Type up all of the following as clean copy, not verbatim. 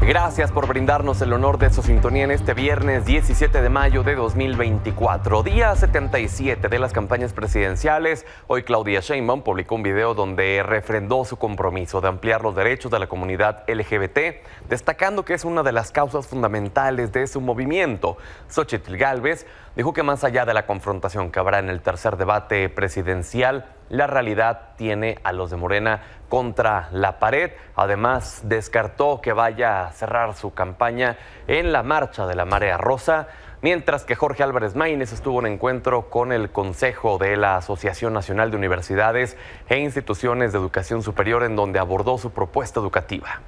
Gracias por brindarnos el honor de su sintonía en este viernes 17 de mayo de 2024, día 77 de las campañas presidenciales. Hoy Claudia Sheinbaum publicó un video donde refrendó su compromiso de ampliar los derechos de la comunidad LGBT, destacando que es una de las causas fundamentales de su movimiento. Xóchitl Gálvez dijo que más allá de la confrontación que habrá en el tercer debate presidencial, la realidad tiene a los de Morena contra la pared. Además, descartó que vaya a cerrar su campaña en la marcha de la Marea Rosa, mientras que Jorge Álvarez Maínez estuvo en encuentro con el Consejo de la Asociación Nacional de Universidades e Instituciones de Educación Superior, en donde abordó su propuesta educativa.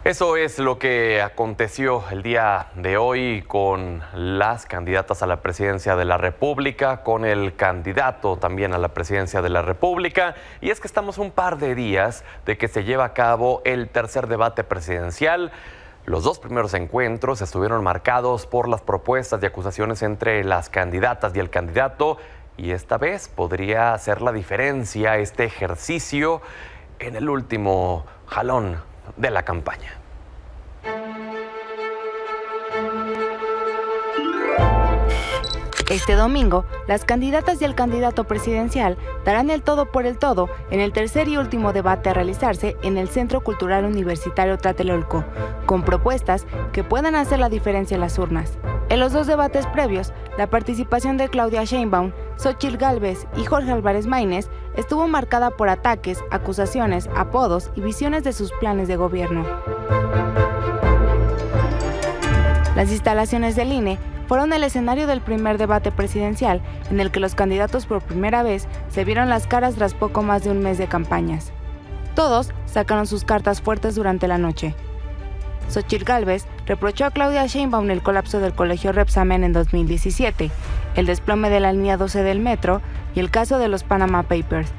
Eso es lo que aconteció el día de hoy con las candidatas a la presidencia de la República, con el candidato también a la presidencia de la República. Y es que estamos un par de días de que se lleva a cabo el tercer debate presidencial. Los dos primeros encuentros estuvieron marcados por las propuestas y acusaciones entre las candidatas y el candidato. Y esta vez podría hacer la diferencia este ejercicio en el último jalón de la campaña. Este domingo, las candidatas y el candidato presidencial darán el todo por el todo en el tercer y último debate a realizarse en el Centro Cultural Universitario Tlatelolco, con propuestas que puedan hacer la diferencia en las urnas. En los dos debates previos, la participación de Claudia Sheinbaum, Xóchitl Gálvez y Jorge Álvarez Maínez estuvo marcada por ataques, acusaciones, apodos y visiones de sus planes de gobierno. Las instalaciones del INE fueron el escenario del primer debate presidencial, en el que los candidatos por primera vez se vieron las caras tras poco más de un mes de campañas. Todos sacaron sus cartas fuertes durante la noche. Xóchitl Gálvez reprochó a Claudia Sheinbaum el colapso del colegio Repsamen en 2017, el desplome de la línea 12 del metro y el caso de los Panama Papers.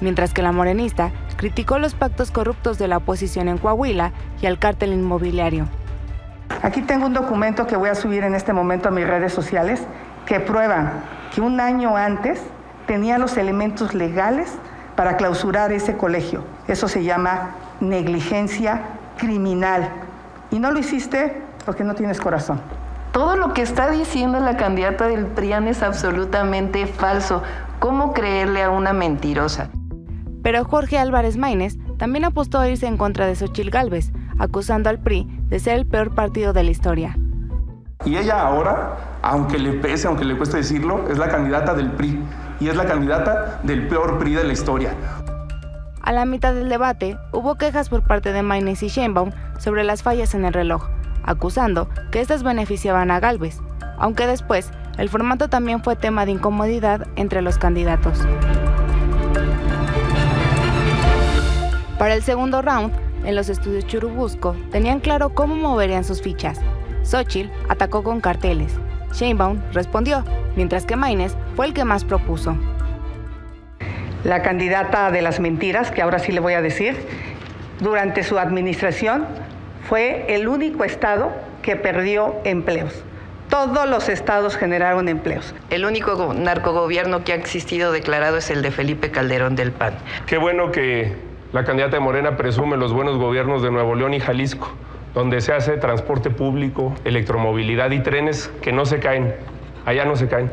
Mientras que la morenista criticó los pactos corruptos de la oposición en Coahuila y al cártel inmobiliario. Aquí tengo un documento que voy a subir en este momento a mis redes sociales que prueba que un año antes tenía los elementos legales para clausurar ese colegio. Eso se llama negligencia criminal. Y no lo hiciste porque no tienes corazón. Todo lo que está diciendo la candidata del PRIAN es absolutamente falso. ¿Cómo creerle a una mentirosa? Pero Jorge Álvarez Maínez también apostó a irse en contra de Xóchitl Gálvez, acusando al PRI de ser el peor partido de la historia. Y ella ahora, aunque le pese, aunque le cueste decirlo, es la candidata del PRI y es la candidata del peor PRI de la historia. A la mitad del debate, hubo quejas por parte de Maínez y Sheinbaum sobre las fallas en el reloj, acusando que estas beneficiaban a Gálvez, aunque después el formato también fue tema de incomodidad entre los candidatos. Para el segundo round, en los estudios Churubusco, tenían claro cómo moverían sus fichas. Xóchitl atacó con carteles. Sheinbaum respondió, mientras que Maínez fue el que más propuso. La candidata de las mentiras, que ahora sí le voy a decir, durante su administración fue el único estado que perdió empleos. Todos los estados generaron empleos. El único narcogobierno que ha existido declarado es el de Felipe Calderón del PAN. Qué bueno que la candidata de Morena presume los buenos gobiernos de Nuevo León y Jalisco, donde se hace transporte público, electromovilidad y trenes que no se caen. Allá no se caen.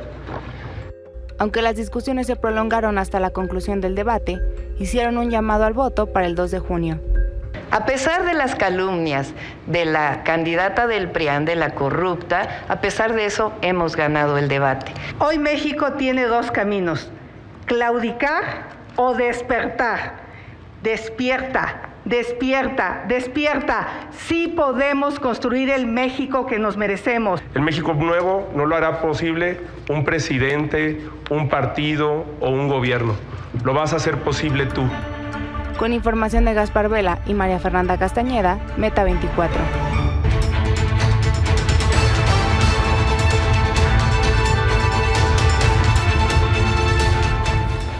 Aunque las discusiones se prolongaron hasta la conclusión del debate, hicieron un llamado al voto para el 2 de junio. A pesar de las calumnias de la candidata del PRIAN, de la corrupta, a pesar de eso hemos ganado el debate. Hoy México tiene dos caminos: claudicar o despertar. Despierta, despierta, despierta. Sí podemos construir el México que nos merecemos. El México nuevo no lo hará posible un presidente, un partido o un gobierno. Lo vas a hacer posible tú. Con información de Gaspar Vela y María Fernanda Castañeda, Meta 24.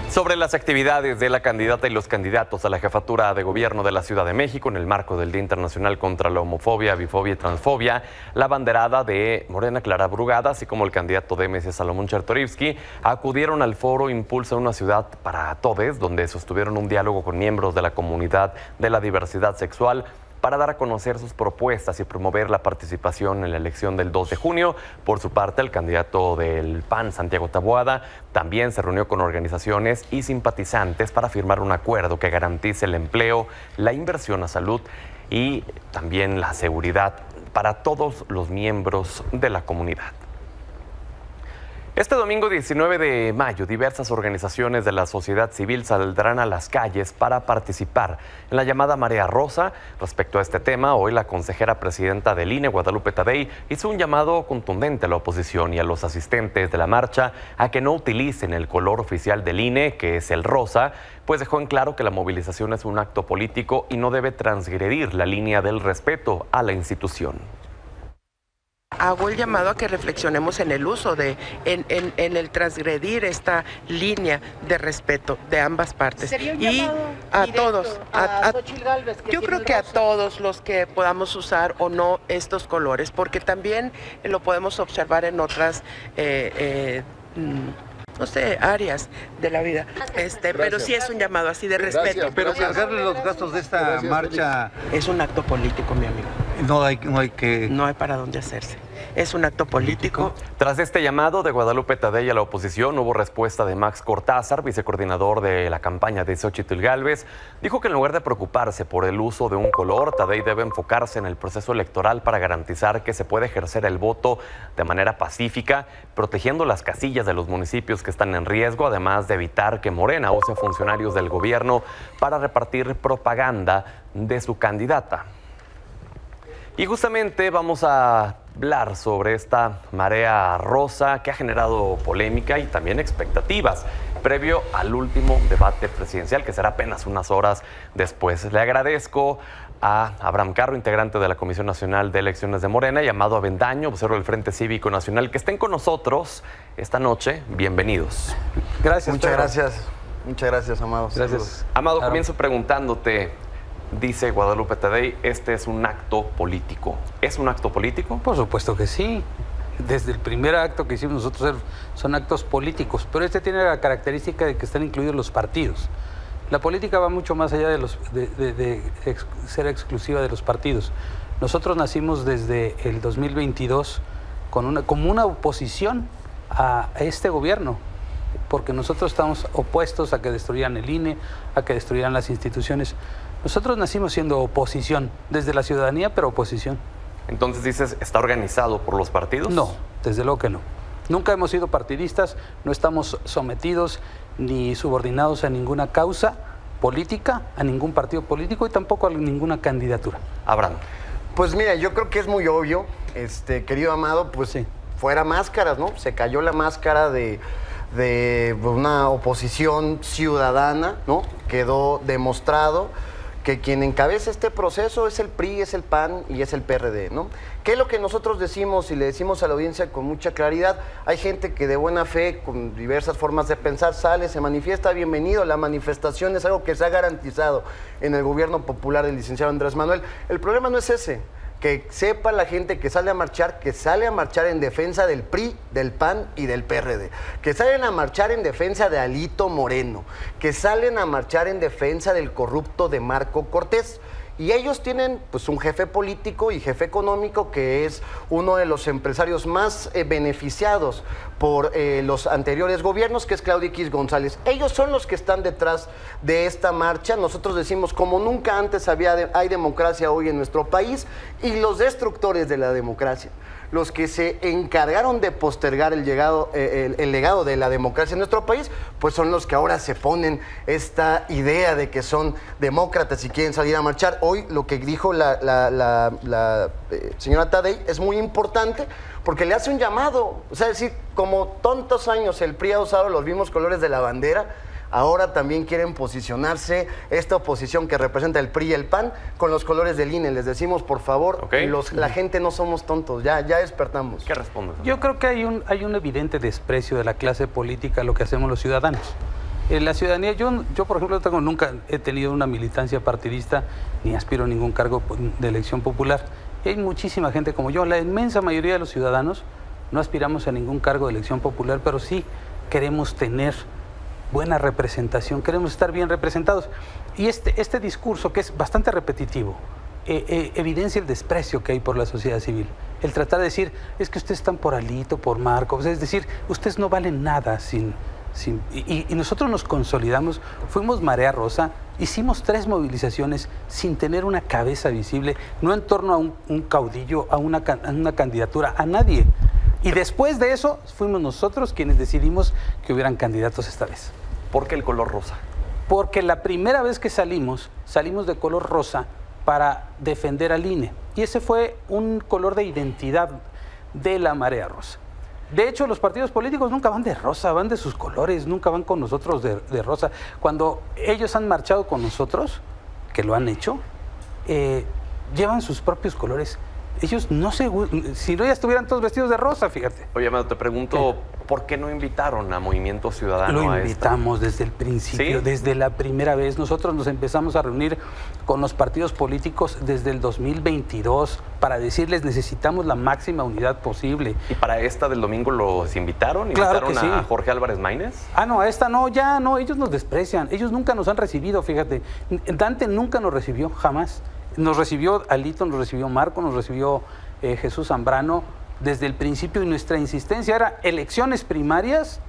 Sobre la las actividades de la candidata y los candidatos a la jefatura de gobierno de la Ciudad de México en el marco del Día Internacional contra la Homofobia, Bifobia y Transfobia, la banderada de Morena, Clara Brugada, así como el candidato de MC, Salomón Chertorivsky, acudieron al foro Impulsa una ciudad para todes, donde sostuvieron un diálogo con miembros de la comunidad de la diversidad sexual para dar a conocer sus propuestas y promover la participación en la elección del 2 de junio. Por su parte, el candidato del PAN, Santiago Taboada, también se reunió con organizaciones y simpatizantes para firmar un acuerdo que garantice el empleo, la inversión a salud y también la seguridad para todos los miembros de la comunidad. Este domingo 19 de mayo, diversas organizaciones de la sociedad civil saldrán a las calles para participar en la llamada Marea Rosa. Respecto a este tema, hoy la consejera presidenta del INE, Guadalupe Tadei, hizo un llamado contundente a la oposición y a los asistentes de la marcha a que no utilicen el color oficial del INE, que es el rosa, pues dejó en claro que la movilización es un acto político y no debe transgredir la línea del respeto a la institución. Hago el llamado a que reflexionemos en el uso en el transgredir esta línea de respeto de ambas partes. ¿Sería un y llamado a directo todos, a Xochitl Gálvez, que yo tiene creo el que a rosa? todos los que podamos usar o no estos colores, porque también lo podemos observar en otras no sé, áreas de la vida. Pero sí es un llamado así de respeto. Pero cargarle los gastos de esta marcha Es un acto político, mi amigo. no hay que... No hay para dónde hacerse. Es un acto político. Tras este llamado de Guadalupe Tadei a la oposición, hubo respuesta de Max Cortázar, vicecoordinador de la campaña de Xochitl Gálvez. Dijo que en lugar de preocuparse por el uso de un color, Tadei debe enfocarse en el proceso electoral para garantizar que se puede ejercer el voto de manera pacífica, protegiendo las casillas de los municipios que están en riesgo, además de evitar que Morena use funcionarios del gobierno para repartir propaganda de su candidata. Y justamente vamos a hablar sobre esta marea rosa que ha generado polémica y también expectativas previo al último debate presidencial, que será apenas unas horas después. Le agradezco a Abraham Carro, integrante de la Comisión Nacional de Elecciones de Morena, y Amado Avendaño, vocero del Frente Cívico Nacional, que estén con nosotros esta noche. Bienvenidos. Gracias. Muchas gracias. Muchas gracias, Amado. Gracias. Amado, comienzo preguntándote. Dice Guadalupe Tadei, este es un acto político. ¿Es un acto político? Por supuesto que sí. Desde el primer acto que hicimos nosotros son actos políticos, pero este tiene la característica de que están incluidos los partidos. La política va mucho más allá de ser exclusiva de los partidos. Nosotros nacimos desde el 2022 como una oposición a este gobierno, porque nosotros estamos opuestos a que destruyeran el INE, a que destruyeran las instituciones. Nosotros nacimos siendo oposición, desde la ciudadanía, pero oposición. Entonces dices, ¿está organizado por los partidos? No, desde luego que no. Nunca hemos sido partidistas, no estamos sometidos ni subordinados a ninguna causa política, a ningún partido político y tampoco a ninguna candidatura. Abraham. Pues mira, yo creo que es muy obvio, querido Amado, pues sí. Fuera máscaras, ¿no? Se cayó la máscara de una oposición ciudadana, ¿no? Quedó demostrado que quien encabeza este proceso es el PRI, es el PAN y es el PRD, ¿no? ¿Qué es lo que nosotros decimos y le decimos a la audiencia con mucha claridad? Hay gente que de buena fe, con diversas formas de pensar, sale, se manifiesta, bienvenido. La manifestación es algo que se ha garantizado en el gobierno popular del licenciado Andrés Manuel. El problema no es ese. Que sepa la gente que sale a marchar en defensa del PRI, del PAN y del PRD, que salen a marchar en defensa de Alito Moreno, que salen a marchar en defensa del corrupto de Marco Cortés. Y ellos tienen pues un jefe político y jefe económico que es uno de los empresarios más beneficiados por los anteriores gobiernos, que es Claudio X González. Ellos son los que están detrás de esta marcha. Nosotros decimos, como nunca antes hay democracia hoy en nuestro país, y los destructores de la democracia, los que se encargaron de postergar el legado de la democracia en nuestro país, pues son los que ahora se ponen esta idea de que son demócratas y quieren salir a marchar. Hoy lo que dijo la señora Tadei es muy importante porque le hace un llamado. O sea, decir, como tantos años el PRI ha usado los mismos colores de la bandera, ahora también quieren posicionarse esta oposición que representa el PRI y el PAN con los colores del INE. Les decimos, por favor, la gente no somos tontos, ya despertamos. ¿Qué respondes? Yo creo que hay un evidente desprecio de la clase política a lo que hacemos los ciudadanos. La ciudadanía, yo por ejemplo nunca he tenido una militancia partidista ni aspiro a ningún cargo de elección popular. Y hay muchísima gente como yo, la inmensa mayoría de los ciudadanos no aspiramos a ningún cargo de elección popular, pero sí queremos tener buena representación, queremos estar bien representados. Y este discurso, que es bastante repetitivo, evidencia el desprecio que hay por la sociedad civil. El tratar de decir, es que ustedes están por Alito, por Marco, es decir, ustedes no valen nada y nosotros nos consolidamos, fuimos Marea Rosa, hicimos 3 movilizaciones sin tener una cabeza visible, no en torno a un caudillo, a una candidatura, a nadie. Y después de eso, fuimos nosotros quienes decidimos que hubieran candidatos esta vez. ¿Por qué el color rosa? Porque la primera vez que salimos de color rosa para defender al INE. Y ese fue un color de identidad de la Marea Rosa. De hecho, los partidos políticos nunca van de rosa, van de sus colores, nunca van con nosotros de rosa. Cuando ellos han marchado con nosotros, que lo han hecho, llevan sus propios colores. Ellos no si no ya estuvieran todos vestidos de rosa, fíjate. Oye, Amado, te pregunto, ¿por qué no invitaron a Movimiento Ciudadano a esto? Lo invitamos desde el principio, ¿sí? Desde la primera vez. Nosotros nos empezamos a reunir con los partidos políticos desde el 2022 para decirles necesitamos la máxima unidad posible. ¿Y para esta del domingo los invitaron? Claro que sí. ¿A Jorge Álvarez Maínez? Ah, no, a esta no, ya no, ellos nos desprecian. Ellos nunca nos han recibido, fíjate. Dante nunca nos recibió, jamás. Nos recibió Alito, nos recibió Marco, nos recibió Jesús Zambrano desde el principio, y nuestra insistencia era elecciones primarias,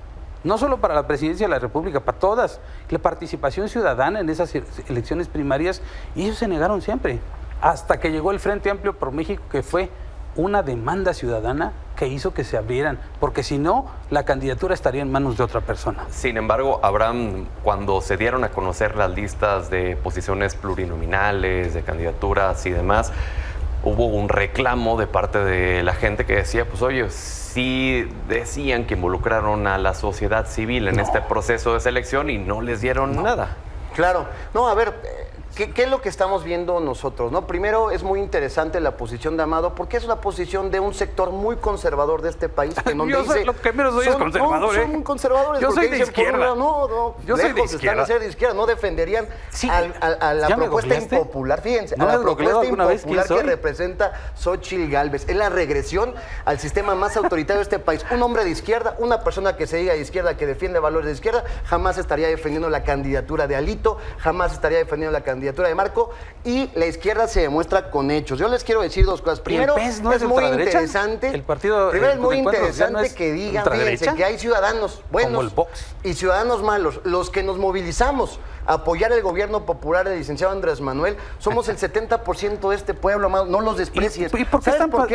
no solo para la presidencia de la República, para todas, la participación ciudadana en esas elecciones primarias, y ellos se negaron siempre, hasta que llegó el Frente Amplio por México, que fue una demanda ciudadana que hizo que se abrieran, porque si no, la candidatura estaría en manos de otra persona. Sin embargo, Abraham, cuando se dieron a conocer las listas de posiciones plurinominales, de candidaturas y demás, hubo un reclamo de parte de la gente que decía, pues oye, sí decían que involucraron a la sociedad civil en este proceso de selección y no les dieron nada. Claro. No, a ver, ¿qué es lo que estamos viendo nosotros, no? Primero, es muy interesante la posición de Amado, porque es la posición de un sector muy conservador de este país, que donde lo que menos soy es conservador, son conservadores. Yo soy de izquierda. Yo soy de izquierda. Están a ser de izquierda, no defenderían a la propuesta impopular, fíjense, a la propuesta impopular que representa Xóchitl Gálvez. Es la regresión al sistema más autoritario de este país. Un hombre de izquierda, una persona que se diga de izquierda, que defiende valores de izquierda, jamás estaría defendiendo la candidatura de Alito, jamás estaría defendiendo la candidatura de Marco, y la izquierda se demuestra con hechos. Yo les quiero decir 2 cosas. Primero, es muy interesante. El partido, primero, es muy interesante que digan, fíjense, que hay ciudadanos buenos y ciudadanos malos. Los que nos movilizamos a apoyar el gobierno popular del licenciado Andrés Manuel, somos el 70% de este pueblo, Amado. No los desprecies. ¿Y por qué están tan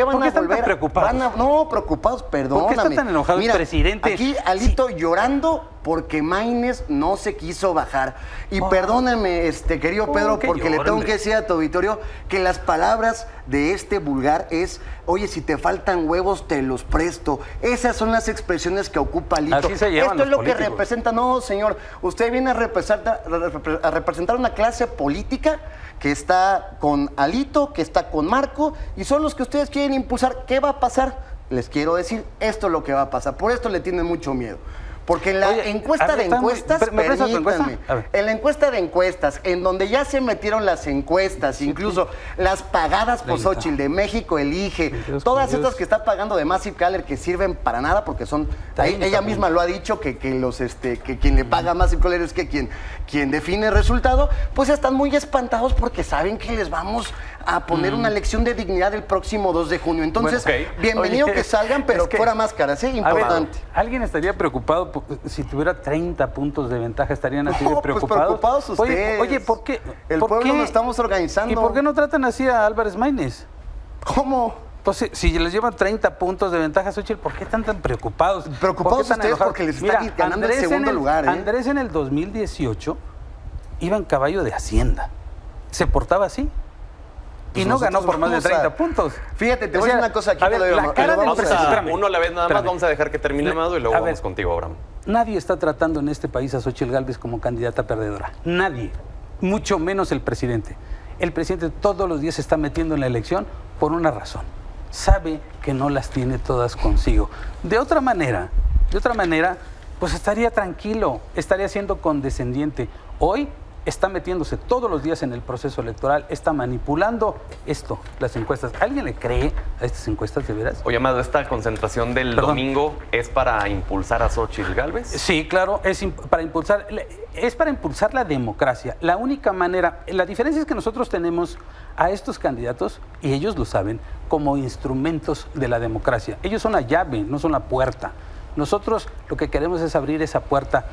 preocupados? No, preocupados, perdóname. ¿Por qué está tan enojado el presidente? Aquí Alito llorando porque Maínez no se quiso bajar. Y perdóname, querido Pedro, porque le tengo que decir a tu auditorio que las palabras de este vulgar es, oye, si te faltan huevos, te los presto. Esas son las expresiones que ocupa Alito. Así se llevan Esto es lo políticos. que representa. No, señor, usted viene a representar una clase política que está con Alito, que está con Marco, y son los que ustedes quieren impulsar. ¿Qué va a pasar? Les quiero decir, esto es lo que va a pasar. Por esto le tienen mucho miedo. Porque en la encuesta de encuestas, permítanme, en la encuesta de encuestas, en donde ya se metieron las encuestas, incluso las pagadas por Xóchitl, de México Elige, todas estas que está pagando de Massive Caller, que sirven para nada, porque son, ella misma lo ha dicho, que quien le paga a Massive Caller es que quien define el resultado, pues están muy espantados porque saben que les vamos a poner una lección de dignidad el próximo 2 de junio. Entonces, bienvenido que salgan, pero fuera máscaras, importante. ¿Alguien estaría preocupado si tuviera 30 puntos de ventaja? ¿Estarían así de preocupados? Pues preocupados ustedes. Oye, ¿por qué? El pueblo nos estamos organizando. ¿Y por qué no tratan así a Álvarez Maínez? ¿Cómo? Pues si les llevan 30 puntos de ventaja a Xóchitl, ¿por qué están tan preocupados? Preocupados ustedes porque les está ganando el segundo lugar. Andrés en el 2018 iba en caballo de Hacienda. Se portaba así. Y no ganó por más de 30 puntos. Fíjate, te voy a decir una cosa aquí. Uno a la vez nada más, vamos a dejar que termine Amado y luego vamos contigo, Abraham. Nadie está tratando en este país a Xóchitl Gálvez como candidata perdedora. Nadie. Mucho menos el presidente. El presidente todos los días se está metiendo en la elección por una razón. Sabe que no las tiene todas consigo. De otra manera, pues estaría tranquilo, estaría siendo condescendiente. Hoy está metiéndose todos los días en el proceso electoral, está manipulando las encuestas. ¿Alguien le cree a estas encuestas de veras? Oye, Amado, ¿esta concentración del domingo es para impulsar a Xóchitl Gálvez? Sí, claro, es para impulsar la democracia. La única manera, la diferencia es que nosotros tenemos a estos candidatos, y ellos lo saben, como instrumentos de la democracia. Ellos son la llave, no son la puerta. Nosotros lo que queremos es abrir esa puerta.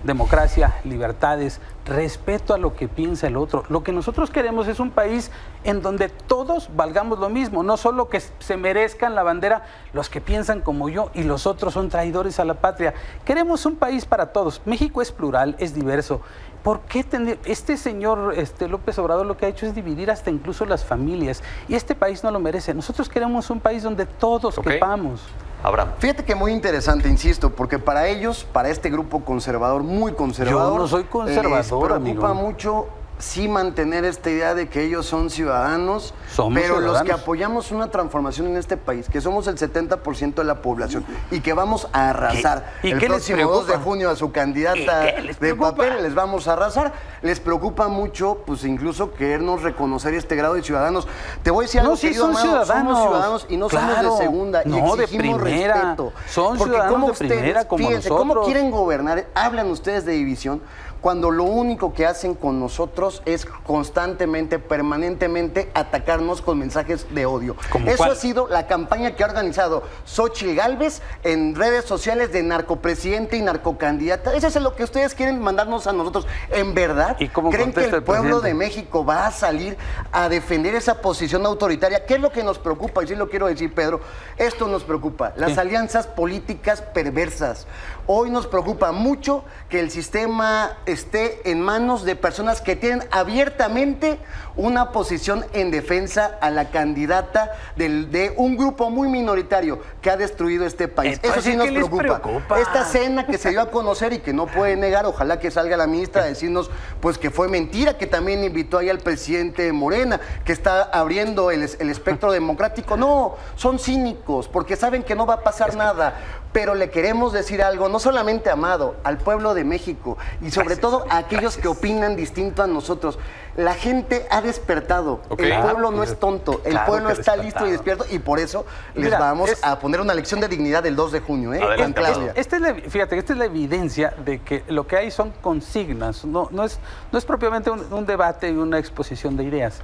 Democracia, libertades, respeto a lo que piensa el otro. Lo que nosotros queremos es un país en donde todos valgamos lo mismo, no solo que se merezcan la bandera los que piensan como yo y los otros son traidores a la patria. Queremos un país para todos. México es plural, es diverso. ¿Por qué este señor López Obrador lo que ha hecho es dividir hasta incluso las familias? Y este país no lo merece. Nosotros queremos un país donde todos quepamos. Abraham. Fíjate que muy interesante, insisto, porque para ellos, para este grupo conservador, muy conservador, yo no soy conservador, les preocupa amigo. mucho sí mantener esta idea de que ellos son ciudadanos, pero ciudadanos. Los que apoyamos una transformación en este país, que somos el 70% de la población y que vamos a arrasar ¿Y el qué les próximo preocupa? 2 de junio a su candidata de papel, les vamos a arrasar. Les preocupa mucho, pues incluso querernos reconocer este grado de ciudadanos. Te voy a decir algo, sí, querido son Amado, ciudadanos. somos ciudadanos y no somos de segunda, y no, exigimos de primera. respeto. Son Porque ciudadanos como de ustedes, primera como fíjense, nosotros. ¿cómo quieren gobernar? Hablan ustedes de división cuando lo único que hacen con nosotros es constantemente, permanentemente atacarnos con mensajes de odio. Eso ¿cuál? ha sido la campaña que ha organizado Xóchitl Gálvez en redes sociales de narcopresidente y narcocandidata. Eso es lo que ustedes quieren mandarnos a nosotros. ¿En verdad creen que el pueblo de México va a salir a defender esa posición autoritaria? ¿Qué es lo que nos preocupa? Y sí lo quiero decir, Pedro, esto nos preocupa. Las alianzas políticas perversas. Hoy nos preocupa mucho que el sistema esté en manos de personas que tienen abiertamente una posición en defensa a la candidata de un grupo muy minoritario que ha destruido este país. Eso sí nos preocupa. Esta cena que se dio a conocer y que no puede negar, ojalá que salga la ministra a decirnos pues que fue mentira, que también invitó ahí al presidente Morena, que está abriendo el espectro democrático. No, son cínicos porque saben que no va a pasar nada. Pero le queremos decir algo, no solamente a Amado, al pueblo de México y sobre todo a aquellos que opinan distinto a nosotros. La gente ha despertado. El pueblo no es tonto. El pueblo está listo y despierto y por eso les vamos a poner una lección de dignidad el 2 de junio. Adelante, fíjate, esta es la evidencia de que lo que hay son consignas. No es propiamente un debate y una exposición de ideas.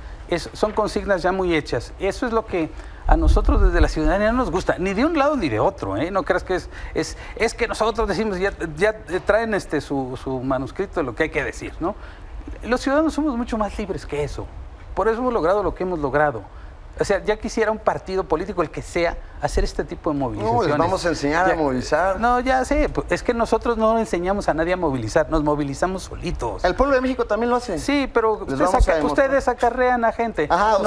Son consignas ya muy hechas. Eso es lo que a nosotros desde la ciudadanía no nos gusta, ni de un lado ni de otro, ¿eh? No creas que es que nosotros decimos, ya traen su manuscrito de lo que hay que decir, ¿no? Los ciudadanos somos mucho más libres que eso. Por eso hemos logrado lo que hemos logrado. O sea, ya quisiera un partido político, el que sea, hacer este tipo de movilizaciones. No, les vamos a enseñar a movilizar. No, ya sé, es que nosotros no enseñamos a nadie a movilizar, nos movilizamos solitos. El pueblo de México también lo hace. Sí, pero ustedes acarrean a gente. Ajá,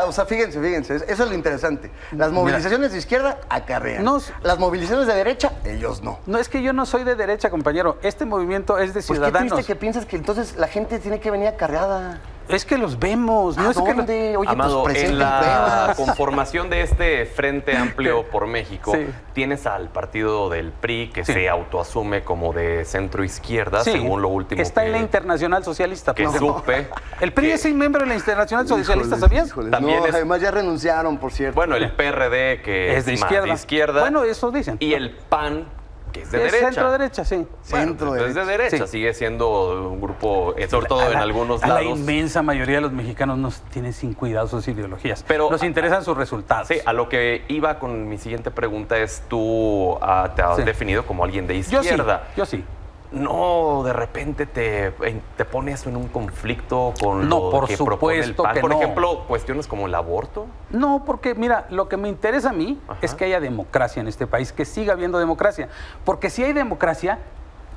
o sea, fíjense, eso es lo interesante. Las movilizaciones de izquierda acarrean. Las movilizaciones de derecha, ellos no. No, es que yo no soy de derecha, compañero. Este movimiento es de ciudadanos. Pues qué triste que piensas que entonces la gente tiene que venir acarreada. Es que los vemos, no es que Oye, Amado, pues en la conformación de este Frente Amplio por México, tienes al partido del PRI que se autoasume como de centro izquierda, según lo último está en la Internacional Socialista. Que supe. El PRI es miembro de la Internacional Socialista, ¿sabías? También además ya renunciaron, por cierto. Bueno, el PRD que es de izquierda. Bueno, eso dicen. Y el PAN, que es de derecha. Centro derecha, sí. Centro derecha. Es de derecha, sigue siendo un grupo, sobre todo en algunos lados. La inmensa mayoría de los mexicanos no tienen sin cuidado sus ideologías. Pero nos interesan sus resultados. Sí, a lo que iba con mi siguiente pregunta es, tú te has definido como alguien de izquierda. Yo sí. No, de repente te pones en un conflicto con lo que propone el PAN. Por ejemplo, cuestiones como el aborto. No, porque mira, lo que me interesa a mí es que haya democracia en este país, que siga habiendo democracia. Porque si hay democracia,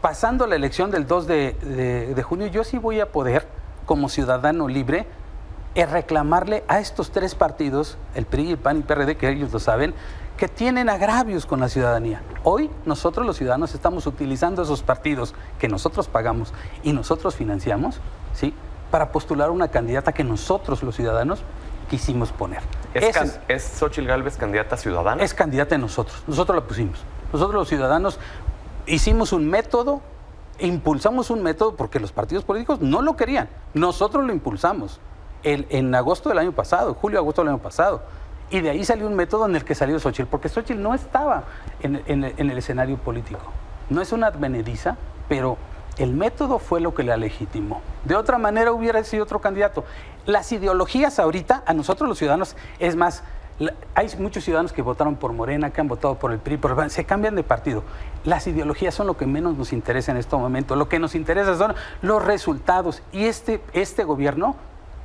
pasando la elección del 2 de junio, yo sí voy a poder, como ciudadano libre, reclamarle a estos tres partidos, el PRI, el PAN y el PRD, que ellos lo saben, que tienen agravios con la ciudadanía. Hoy nosotros los ciudadanos estamos utilizando esos partidos que nosotros pagamos y nosotros financiamos, ¿sí?, para postular una candidata que nosotros los ciudadanos quisimos poner. ¿Es Xóchitl Gálvez candidata ciudadana? Es candidata de nosotros la pusimos. Nosotros los ciudadanos hicimos un método, impulsamos un método porque los partidos políticos no lo querían. Nosotros lo impulsamos en agosto del año pasado, julio-agosto del año pasado. Y de ahí salió un método en el que salió Xóchitl, porque Xóchitl no estaba en el escenario político. No es una advenediza, pero el método fue lo que la legitimó. De otra manera hubiera sido otro candidato. Las ideologías ahorita, a nosotros los ciudadanos, es más, hay muchos ciudadanos que votaron por Morena, que han votado por el PRI, se cambian de partido. Las ideologías son lo que menos nos interesa en este momento. Lo que nos interesa son los resultados. Y este gobierno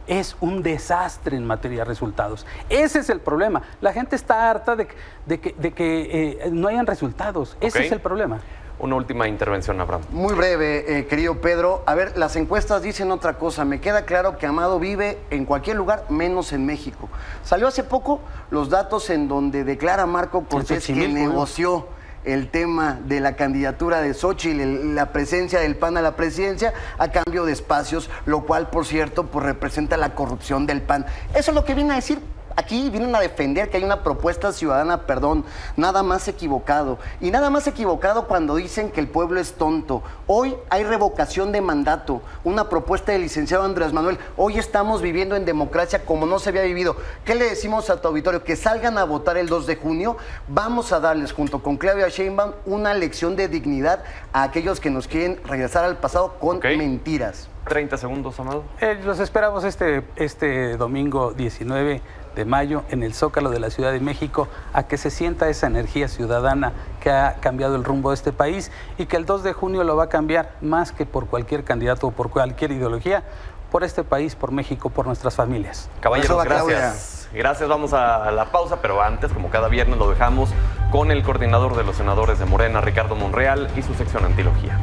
es un desastre en materia de resultados. Ese es el problema. La gente está harta de que no hayan resultados. Ese es el problema. Una última intervención, Abraham. Muy breve, querido Pedro. A ver, las encuestas dicen otra cosa. Me queda claro que Amado vive en cualquier lugar, menos en México. Salió hace poco los datos en donde declara Marco Cortés que negoció el tema de la candidatura de Xóchitl, la presencia del PAN a la presidencia a cambio de espacios, lo cual, por cierto, pues representa la corrupción del PAN. Eso es lo que viene a decir. Aquí vienen a defender que hay una propuesta ciudadana, perdón, nada más equivocado. Y nada más equivocado cuando dicen que el pueblo es tonto. Hoy hay revocación de mandato, una propuesta del licenciado Andrés Manuel. Hoy estamos viviendo en democracia como no se había vivido. ¿Qué le decimos a tu auditorio? Que salgan a votar el 2 de junio. Vamos a darles, junto con Claudia Sheinbaum, una lección de dignidad a aquellos que nos quieren regresar al pasado con mentiras. 30 segundos, Amado. Los esperamos este domingo 19 de mayo en el Zócalo de la Ciudad de México a que se sienta esa energía ciudadana que ha cambiado el rumbo de este país y que el 2 de junio lo va a cambiar más que por cualquier candidato o por cualquier ideología, por este país, por México, por nuestras familias. Caballeros, gracias. Gracias, vamos a la pausa, pero antes, como cada viernes, lo dejamos con el coordinador de los senadores de Morena, Ricardo Monreal, y su sección Antilogía.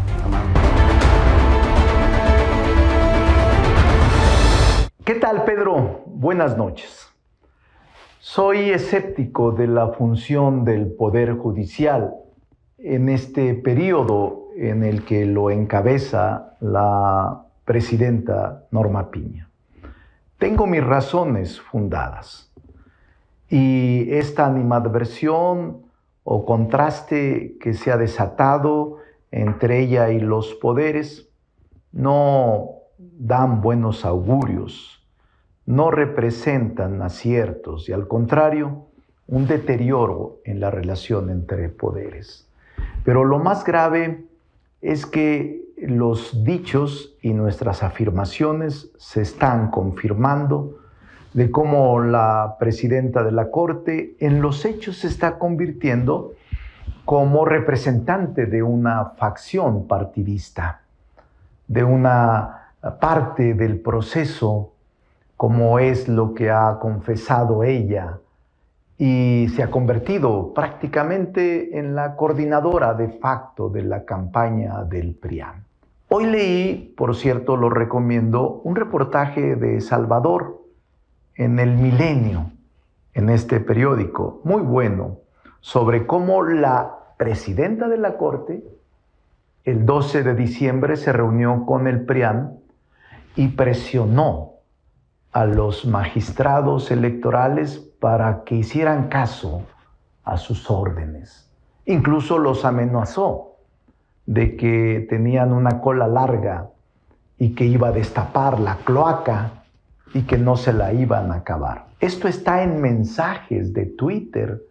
¿Qué tal, Pedro? Buenas noches. Soy escéptico de la función del Poder Judicial en este periodo en el que lo encabeza la presidenta Norma Piña. Tengo mis razones fundadas y esta animadversión o contraste que se ha desatado entre ella y los poderes no dan buenos augurios. No representan aciertos y al contrario, un deterioro en la relación entre poderes. Pero lo más grave es que los dichos y nuestras afirmaciones se están confirmando de cómo la presidenta de la Corte en los hechos se está convirtiendo como representante de una facción partidista, de una parte del proceso, como es lo que ha confesado ella, y se ha convertido prácticamente en la coordinadora de facto de la campaña del PRIAN. Hoy leí, por cierto, lo recomiendo, un reportaje de Salvador en El Milenio, en este periódico, muy bueno, sobre cómo la presidenta de la Corte, el 12 de diciembre, se reunió con el PRIAN y presionó a los magistrados electorales para que hicieran caso a sus órdenes. Incluso los amenazó de que tenían una cola larga y que iba a destapar la cloaca y que no se la iban a acabar. Esto está en mensajes de Twitter,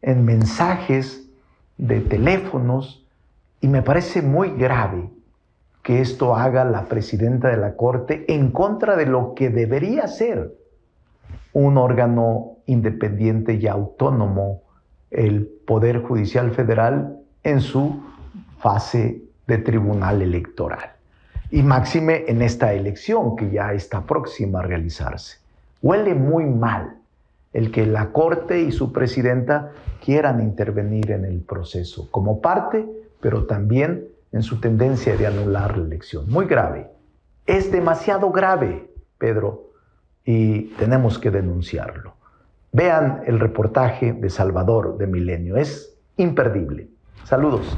en mensajes de teléfonos, y me parece muy grave que esto haga la presidenta de la Corte en contra de lo que debería ser un órgano independiente y autónomo, el Poder Judicial Federal, en su fase de tribunal electoral. Y máxime en esta elección que ya está próxima a realizarse. Huele muy mal el que la Corte y su presidenta quieran intervenir en el proceso como parte, pero también en su tendencia de anular la elección. Muy grave. Es demasiado grave, Pedro, y tenemos que denunciarlo. Vean el reportaje de Salvador de Milenio. Es imperdible. Saludos.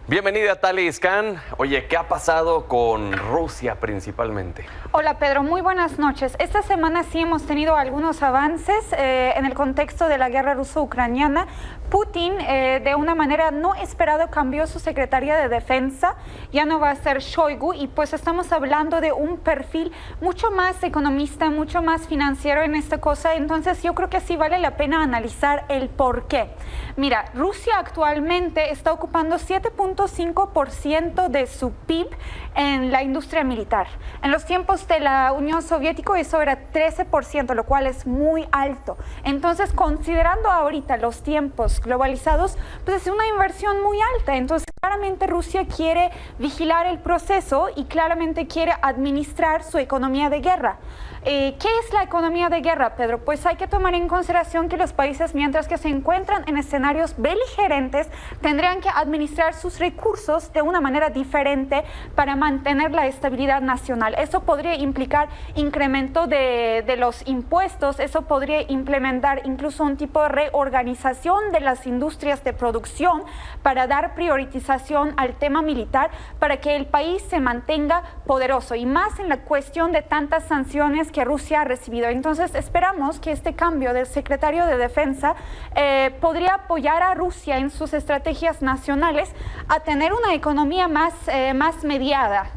Bienvenida, Tali Iscan. Oye, ¿qué ha pasado con Rusia principalmente? Hola, Pedro. Muy buenas noches. Esta semana sí hemos tenido algunos avances en el contexto de la guerra ruso-ucraniana. Putin, de una manera no esperada, cambió su secretaria de defensa. Ya no va a ser Shoigu y pues estamos hablando de un perfil mucho más economista, mucho más financiero en esta cosa. Entonces yo creo que sí vale la pena analizar el por qué. Mira, Rusia actualmente está ocupando 7.5% de su PIB en la industria militar. En los tiempos de la Unión Soviética eso era 13%, lo cual es muy alto. Entonces, considerando ahorita los tiempos globalizados, pues es una inversión muy alta. Entonces, claramente Rusia quiere vigilar el proceso y claramente quiere administrar su economía de guerra. ¿Qué es la economía de guerra, Pedro? Pues hay que tomar en consideración que los países, mientras que se encuentran en escenarios beligerantes, tendrían que administrar sus recursos de una manera diferente para mantener la estabilidad nacional. Eso podría implicar incremento de los impuestos, eso podría implementar incluso un tipo de reorganización de las industrias de producción para dar priorización al tema militar, para que el país se mantenga poderoso, y más en la cuestión de tantas sanciones que Rusia ha recibido. Entonces esperamos que este cambio del secretario de Defensa podría apoyar a Rusia en sus estrategias nacionales a tener una economía más mediada.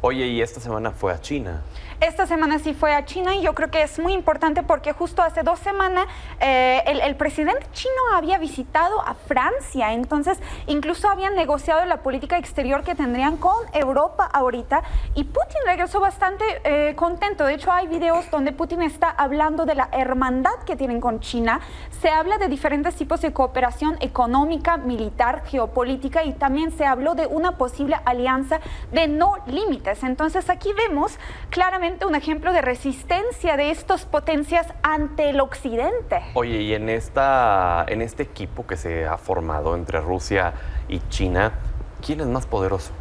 Oye, y esta semana fue a China. Esta semana sí fue a China y yo creo que es muy importante porque justo hace 2 semanas el presidente chino había visitado a Francia, entonces incluso habían negociado la política exterior que tendrían con Europa ahorita, y Putin regresó bastante contento. De hecho, hay videos donde Putin está hablando de la hermandad que tienen con China. Se habla de diferentes tipos de cooperación económica, militar, geopolítica, y también se habló de una posible alianza de no límites. Entonces aquí vemos claramente un ejemplo de resistencia de estas potencias ante el occidente. Oye, y en este equipo que se ha formado entre Rusia y China, ¿quién es más poderoso?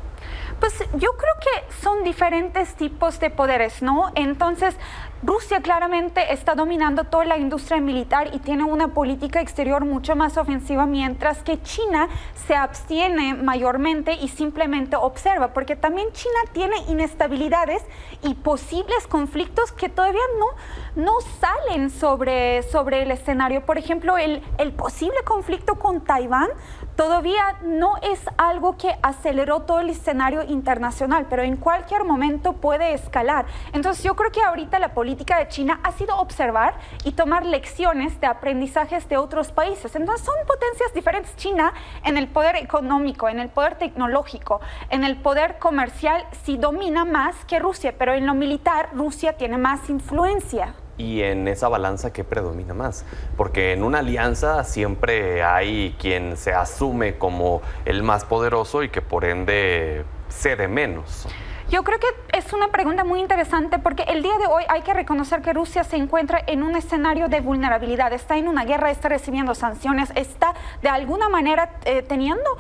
Pues yo creo que son diferentes tipos de poderes, ¿no? Entonces, Rusia claramente está dominando toda la industria militar y tiene una política exterior mucho más ofensiva, mientras que China se abstiene mayormente y simplemente observa, porque también China tiene inestabilidades y posibles conflictos que todavía no salen sobre el escenario. Por ejemplo, el posible conflicto con Taiwán todavía no es algo que aceleró todo el escenario internacional, pero en cualquier momento puede escalar. Entonces yo creo que ahorita la política de China ha sido observar y tomar lecciones de aprendizajes de otros países. Entonces son potencias diferentes. China en el poder económico, en el poder tecnológico, en el poder comercial sí domina más que Rusia, pero en lo militar Rusia tiene más influencia. Y en esa balanza, ¿qué predomina más? Porque en una alianza siempre hay quien se asume como el más poderoso y que por ende cede menos. Yo creo que es una pregunta muy interesante porque el día de hoy hay que reconocer que Rusia se encuentra en un escenario de vulnerabilidad, está en una guerra, está recibiendo sanciones, está de alguna manera teniendo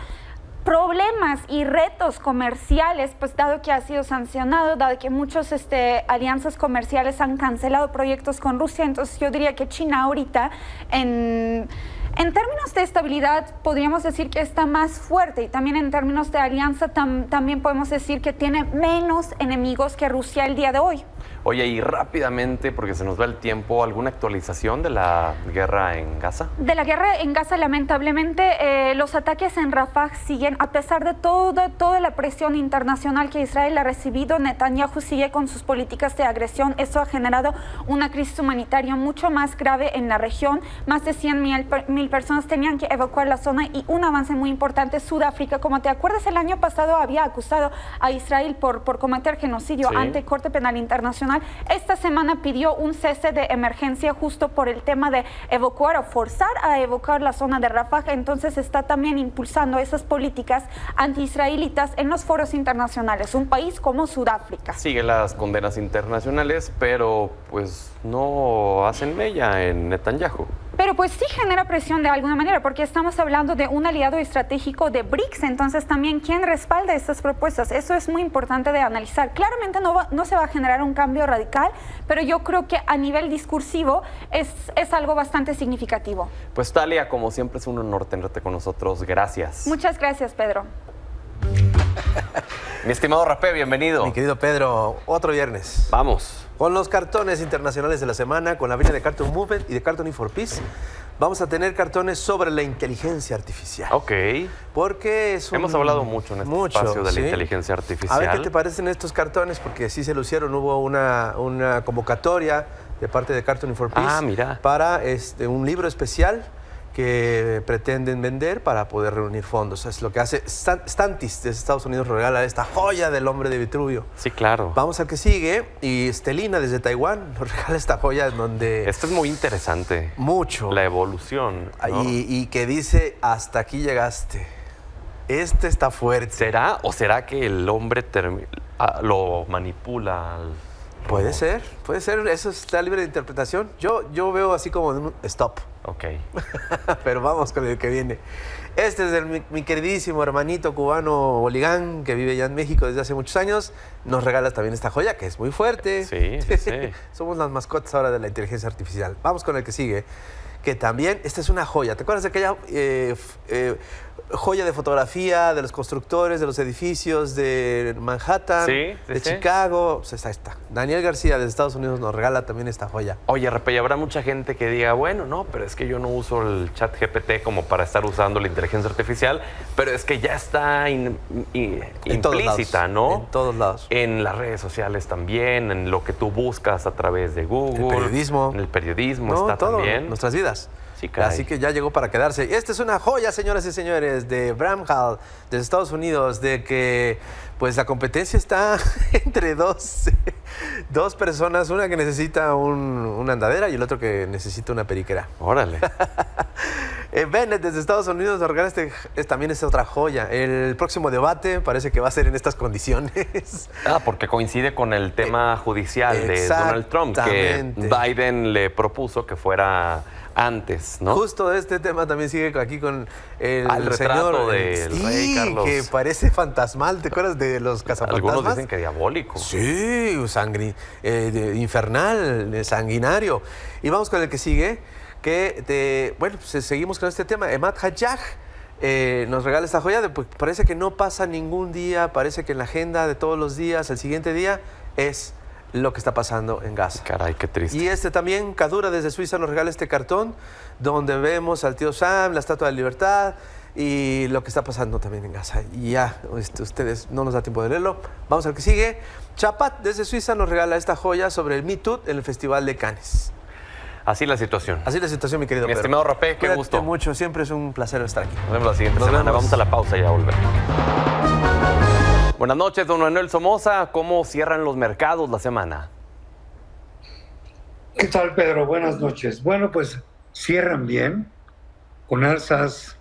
problemas y retos comerciales, pues dado que ha sido sancionado, dado que muchos alianzas comerciales han cancelado proyectos con Rusia. Entonces yo diría que China ahorita en términos de estabilidad podríamos decir que está más fuerte, y también en términos de alianza también podemos decir que tiene menos enemigos que Rusia el día de hoy. Oye, y rápidamente, porque se nos va el tiempo, ¿alguna actualización de la guerra en Gaza? De la guerra en Gaza, lamentablemente, los ataques en Rafah siguen, a pesar de toda la presión internacional que Israel ha recibido. Netanyahu sigue con sus políticas de agresión. Eso ha generado una crisis humanitaria mucho más grave en la región. Más de 100,000 personas tenían que evacuar la zona, y un avance muy importante, Sudáfrica, como te acuerdas, el año pasado había acusado a Israel por cometer genocidio ante Corte Penal Internacional. Esta semana pidió un cese de emergencia justo por el tema de evacuar o forzar a evacuar la zona de Rafah. Entonces está también impulsando esas políticas anti-israelitas en los foros internacionales, un país como Sudáfrica. Sigue las condenas internacionales, pero pues no hacen mella en Netanyahu. Pero pues sí genera presión de alguna manera, porque estamos hablando de un aliado estratégico de BRICS, entonces también quién respalda estas propuestas. Eso es muy importante de analizar. Claramente no se va a generar un cambio radical, pero yo creo que a nivel discursivo es algo bastante significativo. Pues Talia, como siempre es un honor tenerte con nosotros. Gracias. Muchas gracias, Pedro. Mi estimado Rapé, bienvenido. Mi querido Pedro, otro viernes. Vamos. Con los cartones internacionales de la semana, con la venia de Cartoon Movement y de Cartoon for Peace, vamos a tener cartones sobre la inteligencia artificial. Ok. Porque es Hemos hablado mucho en este espacio de la inteligencia artificial. A ver qué te parecen estos cartones, porque sí se lucieron. Hubo una convocatoria de parte de Cartoon for Peace para un libro especial que pretenden vender para poder reunir fondos. Es lo que hace Stantis de Estados Unidos, regala esta joya del hombre de Vitruvio. Sí, claro. Vamos al que sigue. Y Estelina desde Taiwán nos regala esta joya en donde... Esto es muy interesante. Mucho. La evolución, ¿no? Y que dice, hasta aquí llegaste. Este está fuerte. ¿Será o será que el hombre lo manipula al... Puede ser, eso está libre de interpretación. Yo veo así como un stop. Ok. Pero vamos con el que viene. Este es mi queridísimo hermanito cubano Oligán, que vive ya en México desde hace muchos años. Nos regala también esta joya, que es muy fuerte. Sí. Somos las mascotas ahora de la inteligencia artificial. Vamos con el que sigue, que también, esta es una joya. ¿Te acuerdas de aquella joya de fotografía de los constructores de los edificios de Manhattan, de Chicago? Pues está. Daniel García de Estados Unidos nos regala también esta joya. Oye, Rapé, habrá mucha gente que diga, bueno, no, pero es que yo no uso el chat GPT como para estar usando la inteligencia artificial, pero es que ya está implícita, ¿no? En todos lados. En las redes sociales también, en lo que tú buscas a través de Google. El periodismo. En el periodismo está también. Nuestras vidas. Sí, así que ya llegó para quedarse. Esta es una joya, señoras y señores, de Bramhall, de Estados Unidos, de que pues la competencia está entre dos personas, una que necesita una andadera y el otro que necesita una periquera. Órale. Bennett desde Estados Unidos nos regala también es otra joya. El próximo debate parece que va a ser en estas condiciones. Porque coincide con el tema judicial de Donald Trump, que Biden le propuso que fuera antes, ¿no? Justo este tema también sigue aquí con el retrato señor del rey Carlos. Que parece fantasmal. ¿Te acuerdas de los cazafantasmas? Algunos dicen que diabólico. Sí, infernal, sanguinario. Y vamos con el que sigue, pues seguimos con este tema. Emad Hajjaj nos regala esta joya. Pues parece que no pasa ningún día, parece que en la agenda de todos los días, el siguiente día es lo que está pasando en Gaza. Caray, qué triste. Y también, Kadura desde Suiza nos regala este cartón donde vemos al tío Sam, la Estatua de la Libertad y lo que está pasando también en Gaza. Y ya, ustedes no nos da tiempo de leerlo. Vamos al que sigue. Chapat desde Suiza nos regala esta joya sobre el Me Too en el Festival de Cannes. Así la situación. Así la situación, mi querido Pedro. Mi estimado Rapé, qué gusto. Mucho, siempre es un placer estar aquí. Nos vemos la siguiente semana. Vamos a la pausa y ya volvemos. Buenas noches, don Manuel Somoza. ¿Cómo cierran los mercados la semana? ¿Qué tal, Pedro? Buenas noches. Bueno, pues cierran bien, con alzas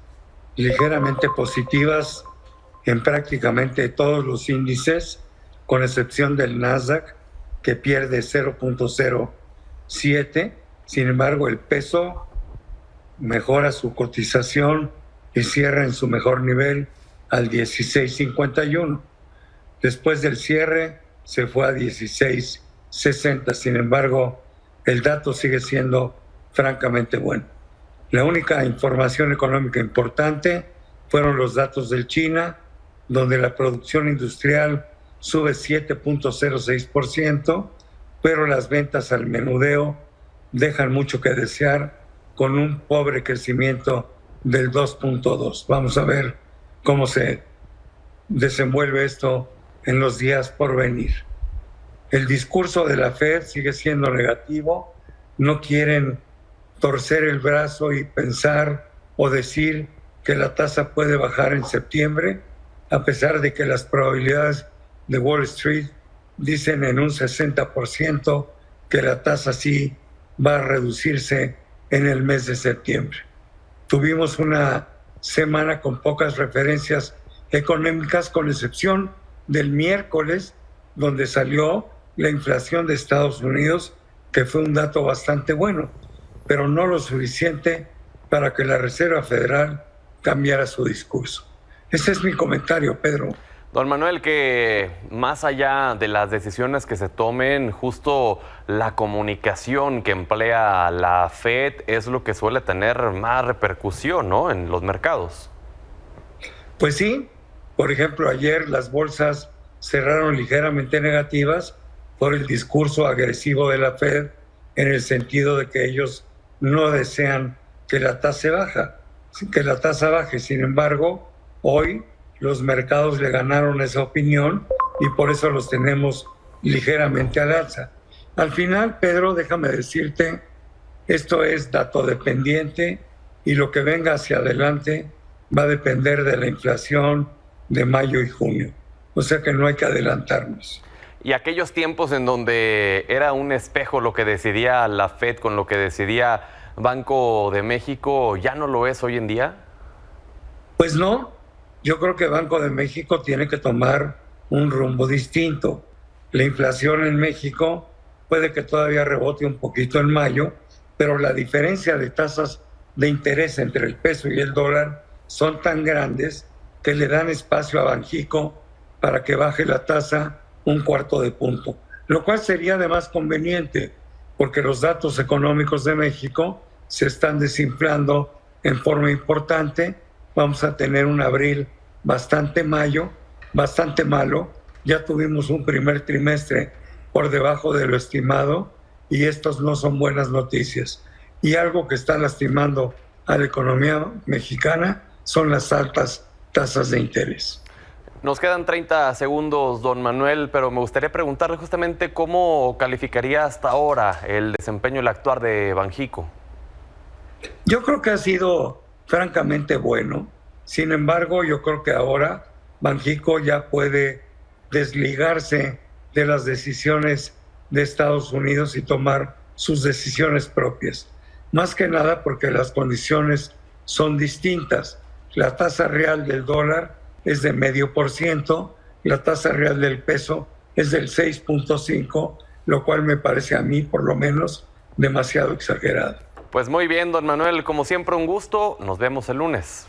ligeramente positivas en prácticamente todos los índices, con excepción del Nasdaq, que pierde 0.07. Sin embargo, el peso mejora su cotización y cierra en su mejor nivel al 16.51. Después del cierre se fue a 16.60. Sin embargo, el dato sigue siendo francamente bueno. La única información económica importante fueron los datos del China, donde la producción industrial sube 7.06%, pero las ventas al menudeo dejan mucho que desear, con un pobre crecimiento del 2.2%. Vamos a ver cómo se desenvuelve esto en los días por venir. El discurso de la Fed sigue siendo negativo. No quieren torcer el brazo y pensar o decir que la tasa puede bajar en septiembre, a pesar de que las probabilidades de Wall Street dicen en un 60% que la tasa sí va a reducirse en el mes de septiembre. Tuvimos una semana con pocas referencias económicas, con excepción del miércoles, donde salió la inflación de Estados Unidos, que fue un dato bastante bueno, pero no lo suficiente para que la Reserva Federal cambiara su discurso. Ese es mi comentario, Pedro. Don Manuel, que más allá de las decisiones que se tomen, justo la comunicación que emplea la Fed es lo que suele tener más repercusión, ¿no?, en los mercados. Pues sí. Por ejemplo, ayer las bolsas cerraron ligeramente negativas por el discurso agresivo de la Fed, en el sentido de que ellos no desean que la tasa baje. Sin embargo, hoy los mercados le ganaron esa opinión y por eso los tenemos ligeramente al alza. Al final, Pedro, déjame decirte, esto es dato dependiente y lo que venga hacia adelante va a depender de la inflación de mayo y junio. O sea que no hay que adelantarnos. Y aquellos tiempos en donde era un espejo lo que decidía la Fed con lo que decidía Banco de México, ¿ya no lo es hoy en día? Pues no, yo creo que Banco de México tiene que tomar un rumbo distinto. La inflación en México puede que todavía rebote un poquito en mayo, pero la diferencia de tasas de interés entre el peso y el dólar son tan grandes que le dan espacio a Banxico para que baje la tasa 1/4 punto, lo cual sería además conveniente porque los datos económicos de México se están desinflando en forma importante. Vamos a tener un abril bastante malo. Ya tuvimos un primer trimestre por debajo de lo estimado y estos no son buenas noticias. Y algo que está lastimando a la economía mexicana son las altas tasas de interés. Nos quedan 30 segundos, don Manuel, pero me gustaría preguntarle justamente cómo calificaría hasta ahora el desempeño, el actuar de Banxico. Yo creo que ha sido francamente bueno. Sin embargo, yo creo que ahora Banxico ya puede desligarse de las decisiones de Estados Unidos y tomar sus decisiones propias. Más que nada porque las condiciones son distintas. La tasa real del dólar es de 0.5%, la tasa real del peso es del 6.5%, lo cual me parece a mí, por lo menos, demasiado exagerado. Pues muy bien, don Manuel, como siempre un gusto, nos vemos el lunes.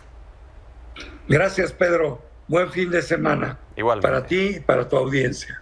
Gracias, Pedro. Buen fin de semana. Igualmente. Para ti y para tu audiencia.